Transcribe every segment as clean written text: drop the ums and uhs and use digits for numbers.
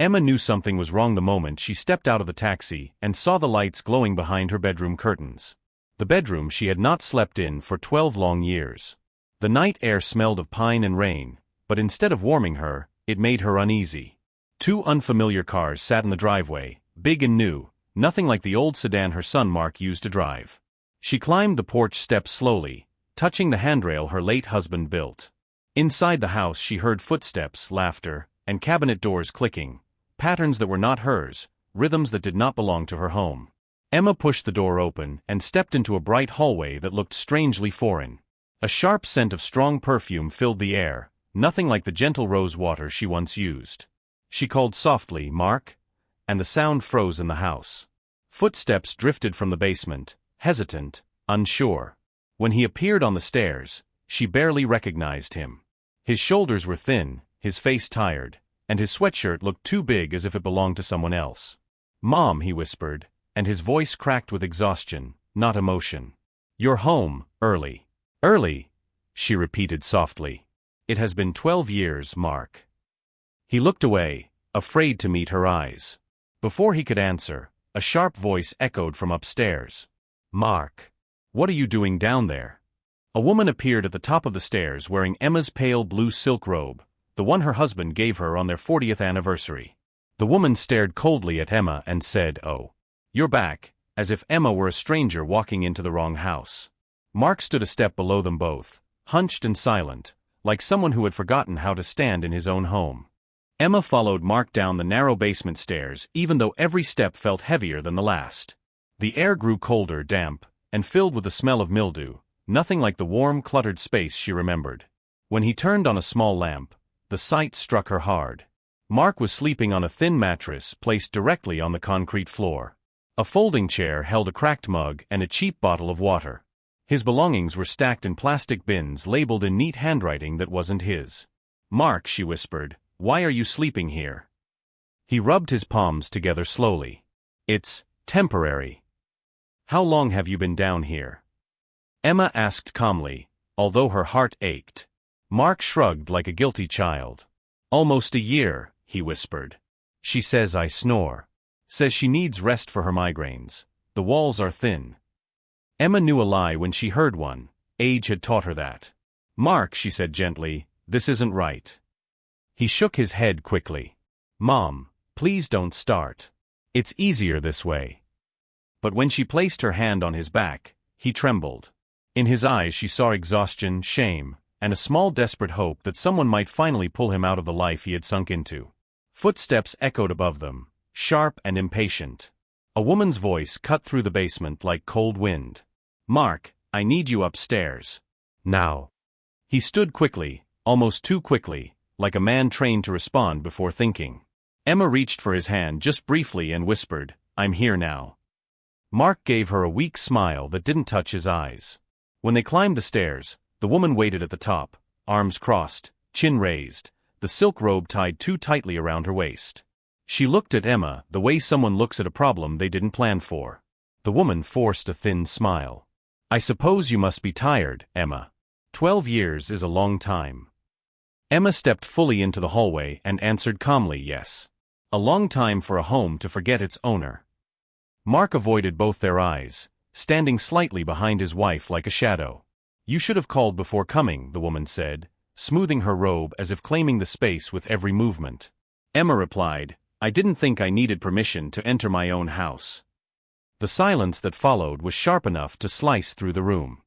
Emma knew something was wrong the moment she stepped out of the taxi and saw the lights glowing behind her bedroom curtains. The bedroom she had not slept in for 12 long years. The night air smelled of pine and rain, but instead of warming her, it made her uneasy. Two unfamiliar cars sat in the driveway, big and new, nothing like the old sedan her son Mark used to drive. She climbed the porch steps slowly, touching the handrail her late husband built. Inside the house she heard footsteps, laughter, and cabinet doors clicking, patterns that were not hers, rhythms that did not belong to her home. Emma pushed the door open and stepped into a bright hallway that looked strangely foreign. A sharp scent of strong perfume filled the air, nothing like the gentle rose water she once used. She called softly, "Mark?" and the sound froze in the house. Footsteps drifted from the basement, hesitant, unsure. When he appeared on the stairs, she barely recognized him. His shoulders were thin, his face tired, and his sweatshirt looked too big as if it belonged to someone else. "Mom," he whispered, and his voice cracked with exhaustion, not emotion. "You're home, early." "Early," she repeated softly. "It has been 12 years, Mark." He looked away, afraid to meet her eyes. Before he could answer, a sharp voice echoed from upstairs. "Mark, what are you doing down there?" A woman appeared at the top of the stairs wearing Emma's pale blue silk robe, the one her husband gave her on their 40th anniversary. The woman stared coldly at Emma and said, "Oh, you're back," as if Emma were a stranger walking into the wrong house. Mark stood a step below them both, hunched and silent, like someone who had forgotten how to stand in his own home. Emma followed Mark down the narrow basement stairs, even though every step felt heavier than the last. The air grew colder, damp, and filled with the smell of mildew, nothing like the warm, cluttered space she remembered. When he turned on a small lamp, the sight struck her hard. Mark was sleeping on a thin mattress placed directly on the concrete floor. A folding chair held a cracked mug and a cheap bottle of water. His belongings were stacked in plastic bins labeled in neat handwriting that wasn't his. "Mark," she whispered, "why are you sleeping here?" He rubbed his palms together slowly. "It's temporary." "How long have you been down here?" Emma asked calmly, although her heart ached. Mark shrugged like a guilty child. "Almost a year," he whispered. "She says I snore. Says she needs rest for her migraines. The walls are thin." Emma knew a lie when she heard one. Age had taught her that. "Mark," she said gently, "this isn't right." He shook his head quickly. "Mom, please don't start. It's easier this way." But when she placed her hand on his back, he trembled. In his eyes she saw exhaustion, shame, and a small desperate hope that someone might finally pull him out of the life he had sunk into. Footsteps echoed above them, sharp and impatient. A woman's voice cut through the basement like cold wind. "Mark, I need you upstairs. Now." He stood quickly, almost too quickly, like a man trained to respond before thinking. Emma reached for his hand just briefly and whispered, "I'm here now." Mark gave her a weak smile that didn't touch his eyes. When they climbed the stairs, the woman waited at the top, arms crossed, chin raised, the silk robe tied too tightly around her waist. She looked at Emma the way someone looks at a problem they didn't plan for. The woman forced a thin smile. "I suppose you must be tired, Emma. 12 years is a long time." Emma stepped fully into the hallway and answered calmly, "Yes. A long time for a home to forget its owner." Mark avoided both their eyes, standing slightly behind his wife like a shadow. "You should have called before coming," the woman said, smoothing her robe as if claiming the space with every movement. Emma replied, "I didn't think I needed permission to enter my own house." The silence that followed was sharp enough to slice through the room.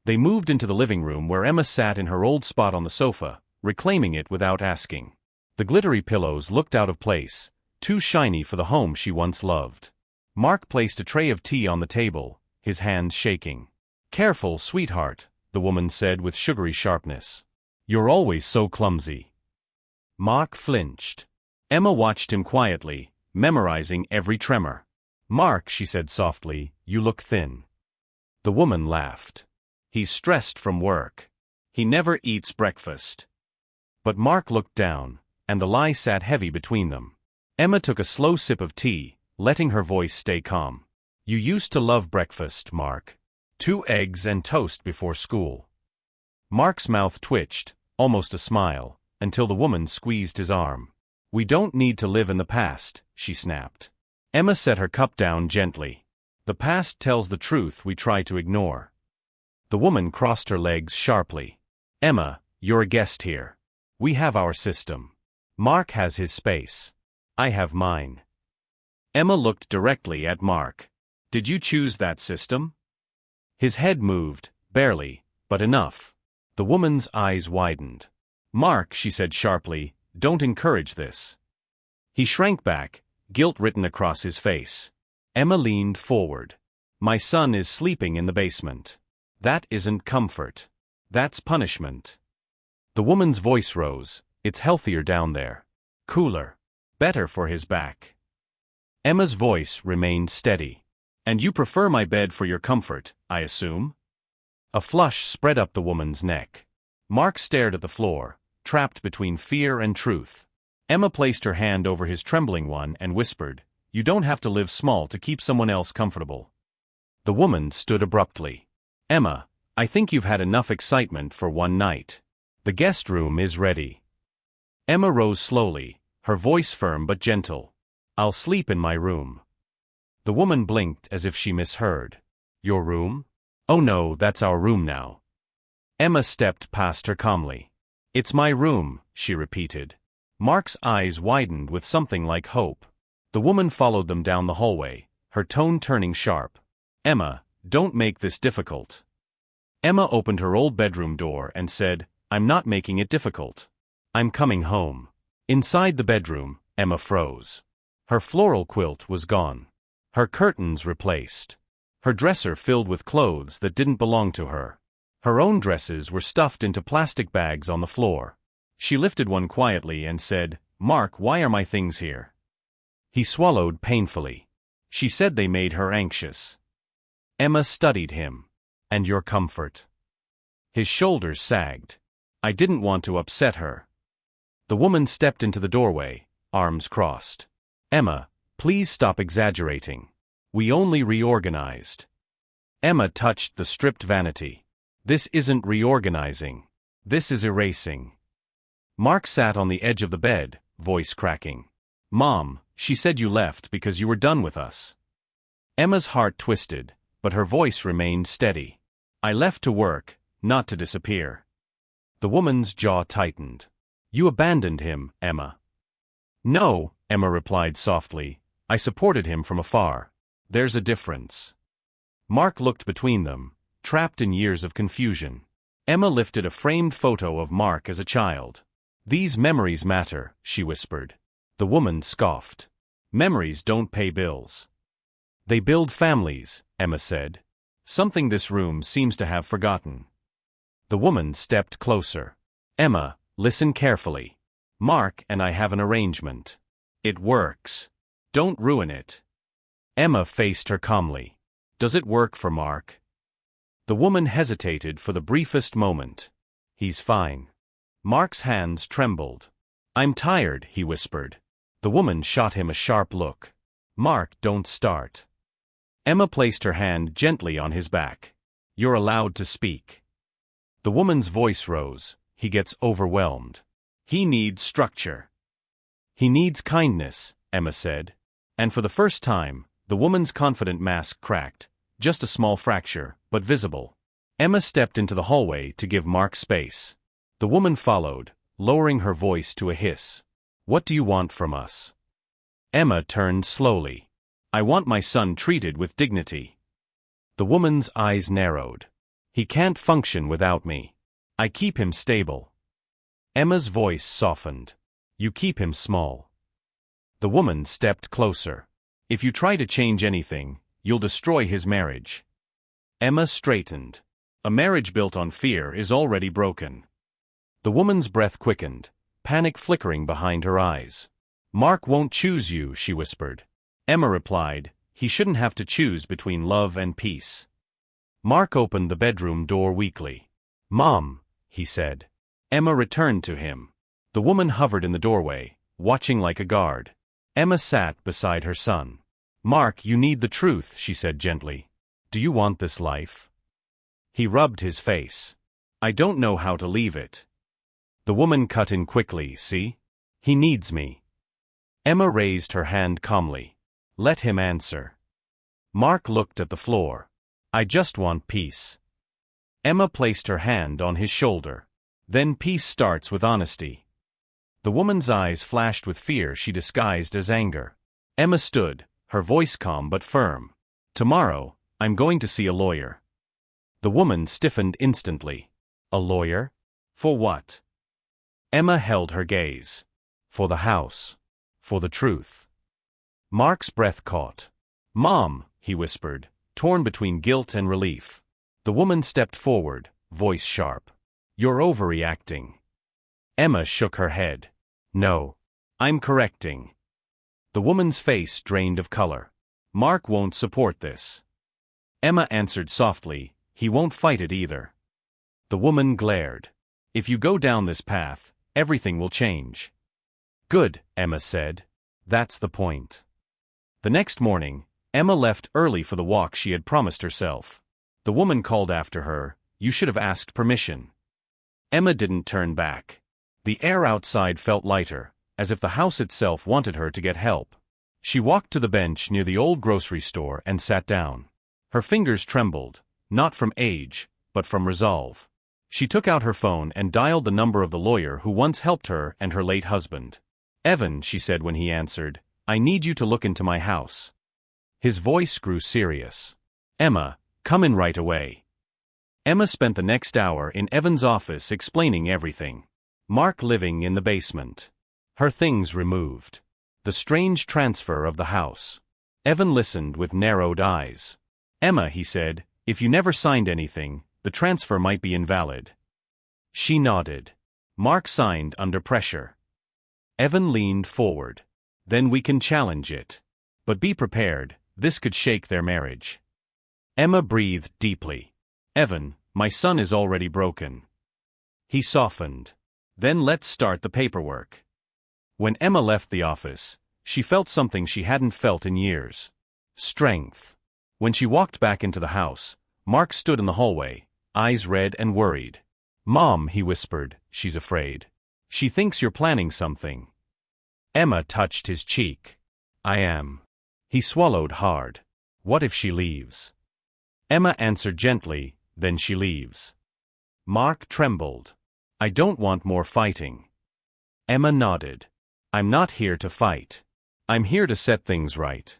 They moved into the living room where Emma sat in her old spot on the sofa, reclaiming it without asking. The glittery pillows looked out of place, too shiny for the home she once loved. Mark placed a tray of tea on the table, his hands shaking. "Careful, sweetheart," the woman said with sugary sharpness. "You're always so clumsy." Mark flinched. Emma watched him quietly, memorizing every tremor. "Mark," she said softly, "you look thin." The woman laughed. "He's stressed from work. He never eats breakfast." But Mark looked down, and the lie sat heavy between them. Emma took a slow sip of tea, letting her voice stay calm. "You used to love breakfast, Mark. 2 eggs and toast before school." Mark's mouth twitched, almost a smile, until the woman squeezed his arm. We don't need to live in the past, she snapped. Emma set her cup down gently. The past tells the truth we try to ignore. The woman crossed her legs sharply. Emma, you're a guest here. We have our system. Mark has his space. I have mine. Emma looked directly at Mark. Did you choose that system? His head moved, barely, but enough. The woman's eyes widened. Mark, she said sharply, don't encourage this. He shrank back, guilt written across his face. Emma leaned forward. My son is sleeping in the basement. That isn't comfort. That's punishment. The woman's voice rose. It's healthier down there. Cooler. Better for his back. Emma's voice remained steady. And you prefer my bed for your comfort, I assume? A flush spread up the woman's neck. Mark stared at the floor, trapped between fear and truth. Emma placed her hand over his trembling one and whispered, You don't have to live small to keep someone else comfortable. The woman stood abruptly. Emma, I think you've had enough excitement for one night. The guest room is ready. Emma rose slowly, her voice firm but gentle. I'll sleep in my room. The woman blinked as if she misheard. Your room? Oh no, that's our room now. Emma stepped past her calmly. It's my room, she repeated. Mark's eyes widened with something like hope. The woman followed them down the hallway, her tone turning sharp. Emma, don't make this difficult. Emma opened her old bedroom door and said, I'm not making it difficult. I'm coming home. Inside the bedroom, Emma froze. Her floral quilt was gone. Her curtains replaced. Her dresser filled with clothes that didn't belong to her. Her own dresses were stuffed into plastic bags on the floor. She lifted one quietly and said, Mark, why are my things here? He swallowed painfully. She said they made her anxious. Emma studied him. And your comfort. His shoulders sagged. I didn't want to upset her. The woman stepped into the doorway, arms crossed. Emma, please stop exaggerating. We only reorganized. Emma touched the stripped vanity. This isn't reorganizing. This is erasing. Mark sat on the edge of the bed, voice cracking. Mom, she said you left because you were done with us. Emma's heart twisted, but her voice remained steady. I left to work, not to disappear. The woman's jaw tightened. You abandoned him, Emma. No, Emma replied softly. I supported him from afar. There's a difference. Mark looked between them, trapped in years of confusion. Emma lifted a framed photo of Mark as a child. These memories matter, she whispered. The woman scoffed. Memories don't pay bills. They build families, Emma said. Something this room seems to have forgotten. The woman stepped closer. Emma, listen carefully. Mark and I have an arrangement. It works. Don't ruin it. Emma faced her calmly. Does it work for Mark? The woman hesitated for the briefest moment. He's fine. Mark's hands trembled. I'm tired, he whispered. The woman shot him a sharp look. Mark, don't start. Emma placed her hand gently on his back. You're allowed to speak. The woman's voice rose. He gets overwhelmed. He needs structure. He needs kindness, Emma said. And for the first time, the woman's confident mask cracked. Just a small fracture, but visible. Emma stepped into the hallway to give Mark space. The woman followed, lowering her voice to a hiss. What do you want from us? Emma turned slowly. I want my son treated with dignity. The woman's eyes narrowed. He can't function without me. I keep him stable. Emma's voice softened. You keep him small. The woman stepped closer. If you try to change anything, you'll destroy his marriage. Emma straightened. A marriage built on fear is already broken. The woman's breath quickened, panic flickering behind her eyes. Mark won't choose you, she whispered. Emma replied, he shouldn't have to choose between love and peace. Mark opened the bedroom door weakly. Mom, he said. Emma returned to him. The woman hovered in the doorway, watching like a guard. Emma sat beside her son. Mark, you need the truth, she said gently. Do you want this life? He rubbed his face. I don't know how to leave it. The woman cut in quickly, see? He needs me. Emma raised her hand calmly. Let him answer. Mark looked at the floor. I just want peace. Emma placed her hand on his shoulder. Then peace starts with honesty. The woman's eyes flashed with fear she disguised as anger. Emma stood, her voice calm but firm. Tomorrow, I'm going to see a lawyer. The woman stiffened instantly. A lawyer? For what? Emma held her gaze. For the house. For the truth. Mark's breath caught. Mom, he whispered, torn between guilt and relief. The woman stepped forward, voice sharp. You're overreacting. Emma shook her head. No. I'm correcting. The woman's face drained of color. Mark won't support this. Emma answered softly, he won't fight it either. The woman glared. If you go down this path, everything will change. Good, Emma said. That's the point. The next morning, Emma left early for the walk she had promised herself. The woman called after her, you should have asked permission. Emma didn't turn back. The air outside felt lighter, as if the house itself wanted her to get help. She walked to the bench near the old grocery store and sat down. Her fingers trembled, not from age, but from resolve. She took out her phone and dialed the number of the lawyer who once helped her and her late husband. Evan, she said when he answered, I need you to look into my house. His voice grew serious. Emma, come in right away. Emma spent the next hour in Evan's office explaining everything. Mark living in the basement. Her things removed. The strange transfer of the house. Evan listened with narrowed eyes. Emma, he said, if you never signed anything, the transfer might be invalid. She nodded. Mark signed under pressure. Evan leaned forward. Then we can challenge it. But be prepared, this could shake their marriage. Emma breathed deeply. Evan, my son is already broken. He softened. Then let's start the paperwork. When Emma left the office, she felt something she hadn't felt in years. Strength. When she walked back into the house, Mark stood in the hallway, eyes red and worried. Mom, he whispered, she's afraid. She thinks you're planning something. Emma touched his cheek. I am. He swallowed hard. What if she leaves? Emma answered gently, then she leaves. Mark trembled. I don't want more fighting. Emma nodded. I'm not here to fight. I'm here to set things right.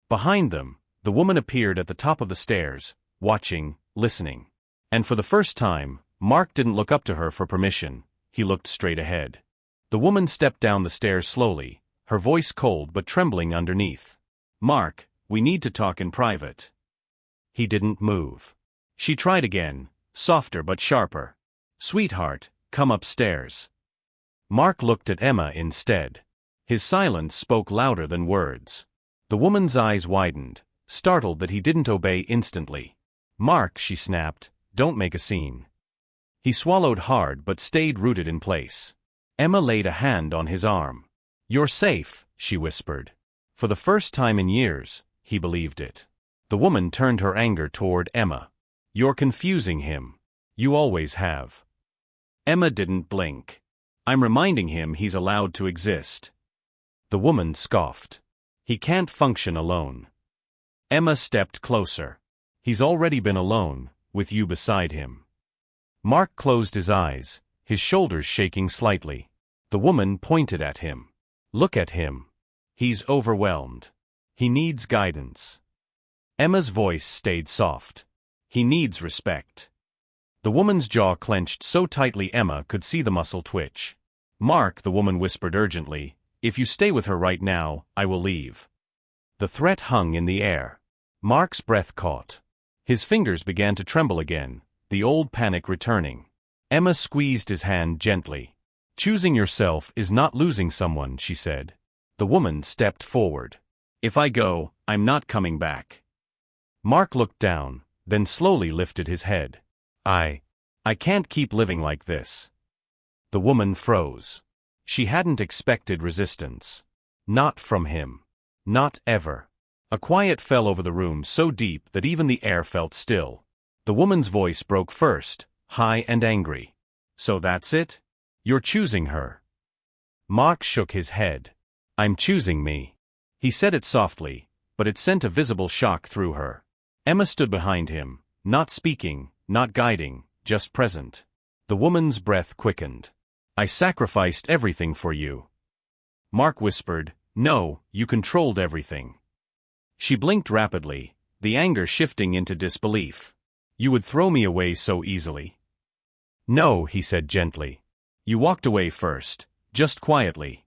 Behind them, the woman appeared at the top of the stairs, watching, listening. And for the first time, Mark didn't look up to her for permission, he looked straight ahead. The woman stepped down the stairs slowly, her voice cold but trembling underneath. Mark, we need to talk in private. He didn't move. She tried again, softer but sharper. Sweetheart, come upstairs. Mark looked at Emma instead. His silence spoke louder than words. The woman's eyes widened, startled that he didn't obey instantly. Mark, she snapped, don't make a scene. He swallowed hard but stayed rooted in place. Emma laid a hand on his arm. You're safe, she whispered. For the first time in years, he believed it. The woman turned her anger toward Emma. You're confusing him. You always have. Emma didn't blink. I'm reminding him he's allowed to exist. The woman scoffed. He can't function alone. Emma stepped closer. He's already been alone, with you beside him. Mark closed his eyes, his shoulders shaking slightly. The woman pointed at him. Look at him. He's overwhelmed. He needs guidance. Emma's voice stayed soft. He needs respect. The woman's jaw clenched so tightly Emma could see the muscle twitch. Mark, the woman whispered urgently, if you stay with her right now, I will leave. The threat hung in the air. Mark's breath caught. His fingers began to tremble again, the old panic returning. Emma squeezed his hand gently. Choosing yourself is not losing someone, she said. The woman stepped forward. If I go, I'm not coming back. Mark looked down, then slowly lifted his head. I can't keep living like this. The woman froze. She hadn't expected resistance. Not from him. Not ever. A quiet fell over the room so deep that even the air felt still. The woman's voice broke first, high and angry. So that's it? You're choosing her. Mark shook his head. I'm choosing me. He said it softly, but it sent a visible shock through her. Emma stood behind him, not speaking, not guiding, just present. The woman's breath quickened. I sacrificed everything for you. Mark whispered, no, you controlled everything. She blinked rapidly, the anger shifting into disbelief. You would throw me away so easily? No, he said gently. You walked away first, just quietly.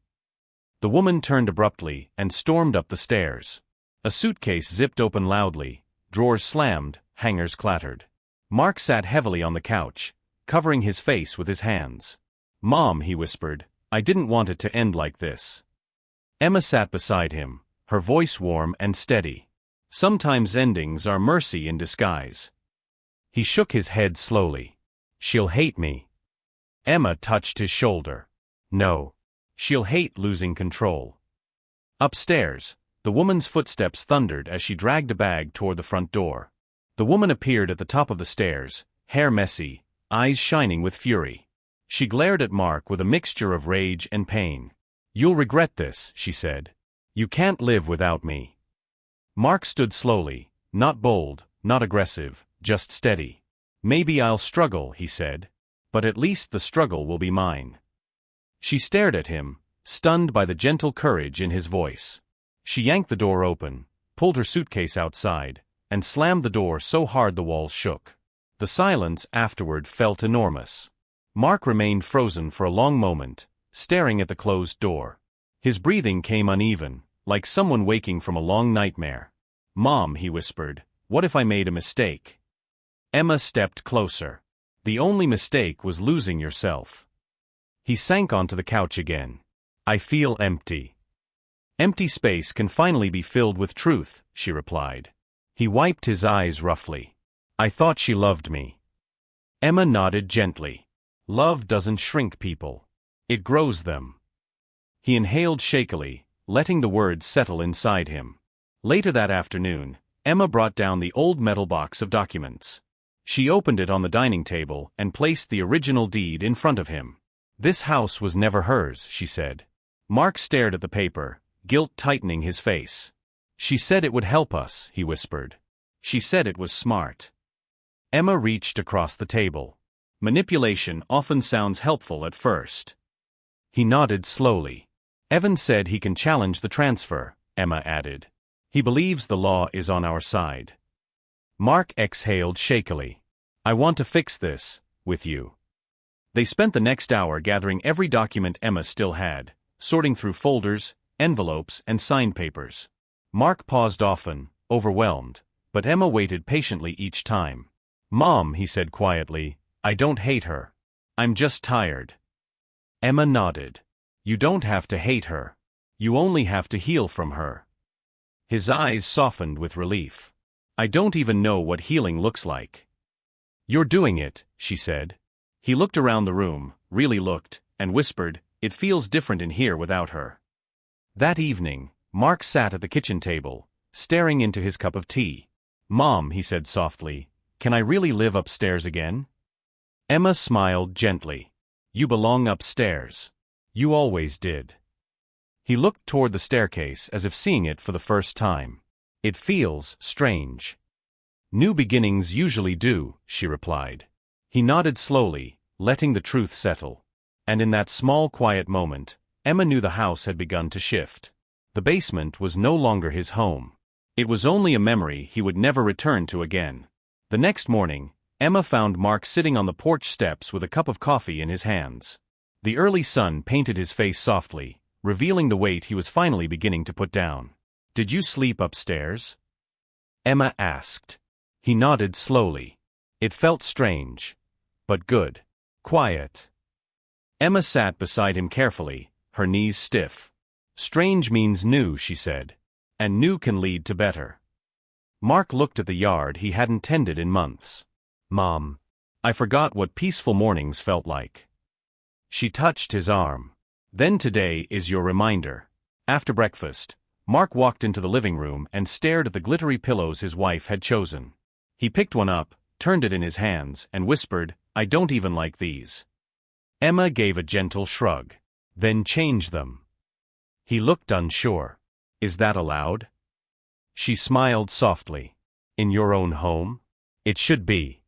The woman turned abruptly and stormed up the stairs. A suitcase zipped open loudly, drawers slammed, hangers clattered. Mark sat heavily on the couch, covering his face with his hands. Mom, he whispered, I didn't want it to end like this. Emma sat beside him, her voice warm and steady. Sometimes endings are mercy in disguise. He shook his head slowly. She'll hate me. Emma touched his shoulder. No. She'll hate losing control. Upstairs, the woman's footsteps thundered as she dragged a bag toward the front door. The woman appeared at the top of the stairs, hair messy, eyes shining with fury. She glared at Mark with a mixture of rage and pain. You'll regret this, she said. You can't live without me. Mark stood slowly, not bold, not aggressive, just steady. Maybe I'll struggle, he said. But at least the struggle will be mine. She stared at him, stunned by the gentle courage in his voice. She yanked the door open, pulled her suitcase outside, and slammed the door so hard the walls shook. The silence afterward felt enormous. Mark remained frozen for a long moment, staring at the closed door. His breathing came uneven, like someone waking from a long nightmare. Mom, he whispered, what if I made a mistake? Emma stepped closer. The only mistake was losing yourself. He sank onto the couch again. I feel empty. Empty space can finally be filled with truth, she replied. He wiped his eyes roughly. I thought she loved me. Emma nodded gently. Love doesn't shrink people. It grows them. He inhaled shakily, letting the words settle inside him. Later that afternoon, Emma brought down the old metal box of documents. She opened it on the dining table and placed the original deed in front of him. This house was never hers, she said. Mark stared at the paper, guilt tightening his face. She said it would help us, he whispered. She said it was smart. Emma reached across the table. Manipulation often sounds helpful at first. He nodded slowly. Evan said he can challenge the transfer, Emma added. He believes the law is on our side. Mark exhaled shakily. I want to fix this, with you. They spent the next hour gathering every document Emma still had, sorting through folders, envelopes, and signed papers. Mark paused often, overwhelmed, but Emma waited patiently each time. Mom, he said quietly, I don't hate her. I'm just tired. Emma nodded. You don't have to hate her. You only have to heal from her. His eyes softened with relief. I don't even know what healing looks like. You're doing it, she said. He looked around the room, really looked, and whispered, it feels different in here without her. That evening, Mark sat at the kitchen table, staring into his cup of tea. Mom, he said softly, can I really live upstairs again? Emma smiled gently. You belong upstairs. You always did. He looked toward the staircase as if seeing it for the first time. It feels strange. New beginnings usually do, she replied. He nodded slowly, letting the truth settle. And in that small quiet moment, Emma knew the house had begun to shift. The basement was no longer his home. It was only a memory he would never return to again. The next morning, Emma found Mark sitting on the porch steps with a cup of coffee in his hands. The early sun painted his face softly, revealing the weight he was finally beginning to put down. Did you sleep upstairs? Emma asked. He nodded slowly. It felt strange, but good. Quiet. Emma sat beside him carefully, her knees stiff. Strange means new, she said. And new can lead to better. Mark looked at the yard he hadn't tended in months. Mom, I forgot what peaceful mornings felt like. She touched his arm. Then today is your reminder. After breakfast, Mark walked into the living room and stared at the glittery pillows his wife had chosen. He picked one up, turned it in his hands, and whispered, I don't even like these. Emma gave a gentle shrug. Then change them. He looked unsure. Is that allowed? She smiled softly. In your own home? It should be.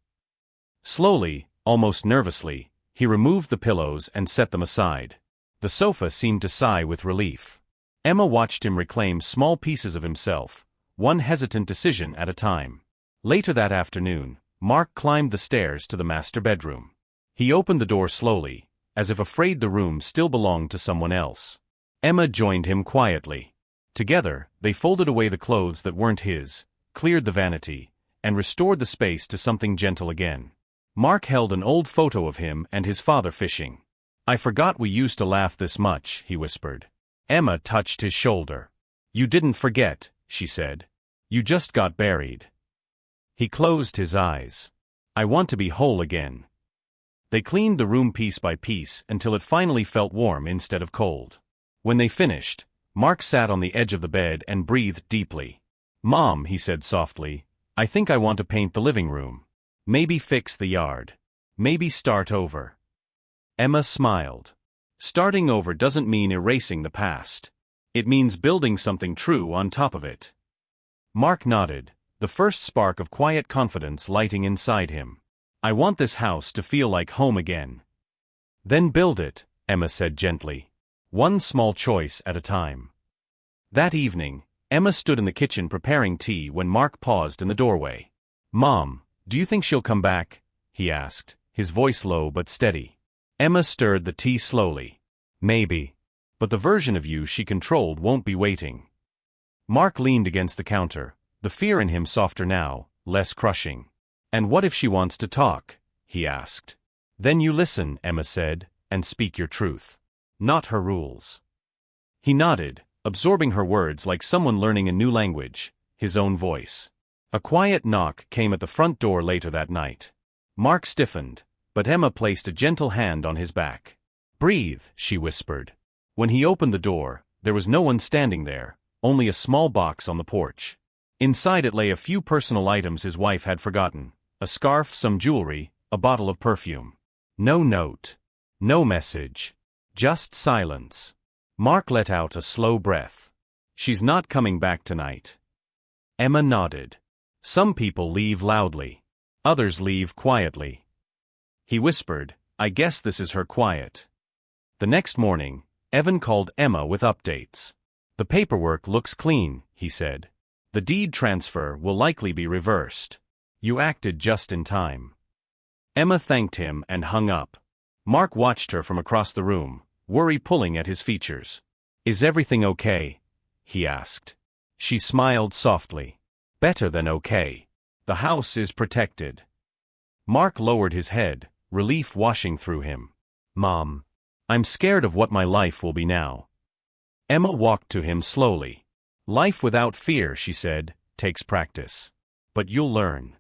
Slowly, almost nervously, he removed the pillows and set them aside. The sofa seemed to sigh with relief. Emma watched him reclaim small pieces of himself, one hesitant decision at a time. Later that afternoon, Mark climbed the stairs to the master bedroom. He opened the door slowly, as if afraid the room still belonged to someone else. Emma joined him quietly. Together, they folded away the clothes that weren't his, cleared the vanity, and restored the space to something gentle again. Mark held an old photo of him and his father fishing. I forgot we used to laugh this much, he whispered. Emma touched his shoulder. You didn't forget, she said. You just got buried. He closed his eyes. I want to be whole again. They cleaned the room piece by piece until it finally felt warm instead of cold. When they finished, Mark sat on the edge of the bed and breathed deeply. Mom, he said softly, I think I want to paint the living room. Maybe fix the yard. Maybe start over. Emma smiled. Starting over doesn't mean erasing the past. It means building something true on top of it. Mark nodded, the first spark of quiet confidence lighting inside him. I want this house to feel like home again. Then build it, Emma said gently. One small choice at a time. That evening, Emma stood in the kitchen preparing tea when Mark paused in the doorway. Mom, do you think she'll come back? He asked, his voice low but steady. Emma stirred the tea slowly. Maybe. But the version of you she controlled won't be waiting. Mark leaned against the counter, the fear in him softer now, less crushing. And what if she wants to talk? He asked. Then you listen, Emma said, and speak your truth. Not her rules. He nodded, absorbing her words like someone learning a new language, his own voice. A quiet knock came at the front door later that night. Mark stiffened, but Emma placed a gentle hand on his back. Breathe, she whispered. When he opened the door, there was no one standing there, only a small box on the porch. Inside it lay a few personal items his wife had forgotten. A scarf, some jewelry, a bottle of perfume. No note. No message. Just silence. Mark let out a slow breath. She's not coming back tonight. Emma nodded. Some people leave loudly. Others leave quietly. He whispered, I guess this is her quiet. The next morning, Evan called Emma with updates. The paperwork looks clean, he said. The deed transfer will likely be reversed. You acted just in time. Emma thanked him and hung up. Mark watched her from across the room, worry pulling at his features. Is everything okay? He asked. She smiled softly. Better than okay. The house is protected. Mark lowered his head, relief washing through him. Mom. I'm scared of what my life will be now. Emma walked to him slowly. Life without fear, she said, takes practice. But you'll learn.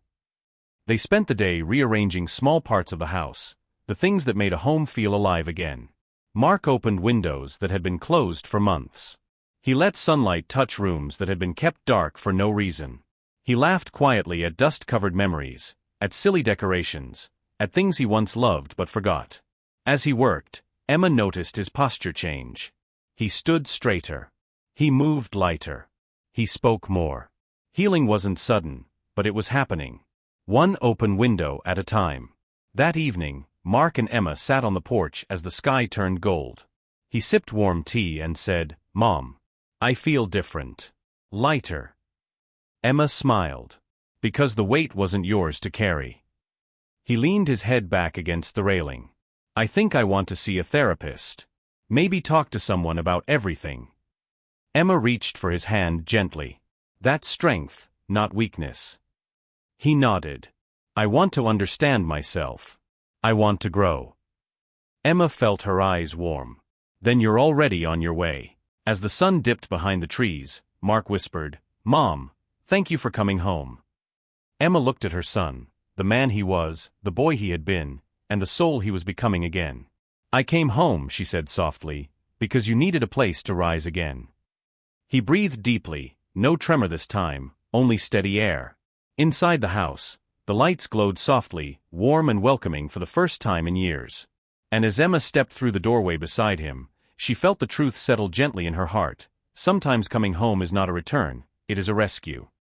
They spent the day rearranging small parts of the house, the things that made a home feel alive again. Mark opened windows that had been closed for months. He let sunlight touch rooms that had been kept dark for no reason. He laughed quietly at dust-covered memories, at silly decorations, at things he once loved but forgot. As he worked, Emma noticed his posture change. He stood straighter. He moved lighter. He spoke more. Healing wasn't sudden, but it was happening. One open window at a time. That evening, Mark and Emma sat on the porch as the sky turned gold. He sipped warm tea and said, Mom, I feel different. Lighter. Emma smiled. Because the weight wasn't yours to carry. He leaned his head back against the railing. I think I want to see a therapist. Maybe talk to someone about everything. Emma reached for his hand gently. That's strength, not weakness. He nodded. I want to understand myself. I want to grow. Emma felt her eyes warm. Then you're already on your way. As the sun dipped behind the trees, Mark whispered, Mom, thank you for coming home. Emma looked at her son, the man he was, the boy he had been, and the soul he was becoming again. I came home, she said softly, because you needed a place to rise again. He breathed deeply, no tremor this time, only steady air. Inside the house, the lights glowed softly, warm and welcoming for the first time in years. And as Emma stepped through the doorway beside him, She felt the truth settle gently in her heart. Sometimes coming home is not a return, it is a rescue.